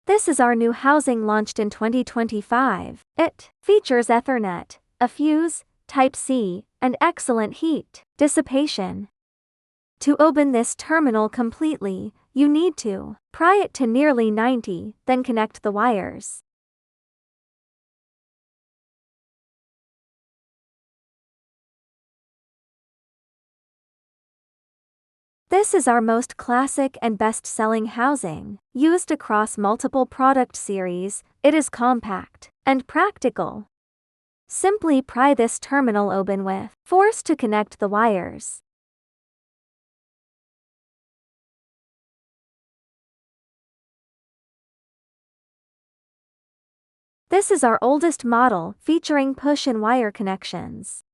This is our new housing launched in 2025. It features Ethernet, a fuse, Type-C, and excellent heat dissipation. To open this terminal completely, you need to pry it to nearly 90, then connect the wires. This is our most classic and best-selling housing. Used across multiple product series, it is compact and practical. Simply pry this terminal open with force to connect the wires. This is our oldest model, featuring push and wire connections.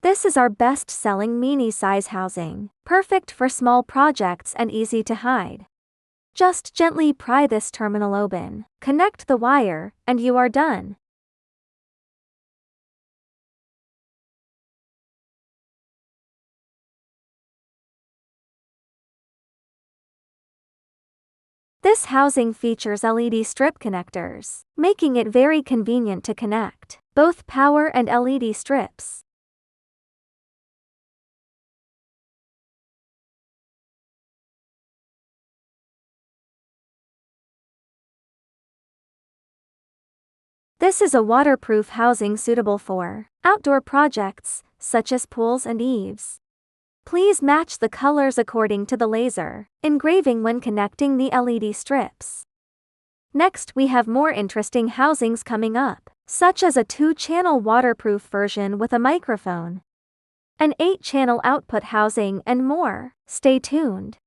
This is our best-selling mini-size housing, perfect for small projects and easy to hide. Just gently pry this terminal open, connect the wire, and you are done. This housing features LED strip connectors, making it very convenient to connect both power and LED strips. This is a waterproof housing suitable for outdoor projects, such as pools and eaves. Please match the colors according to the laser engraving when connecting the LED strips. Next, we have more interesting housings coming up, such as a 2-channel waterproof version with a microphone, an 8-channel output housing, and more. Stay tuned.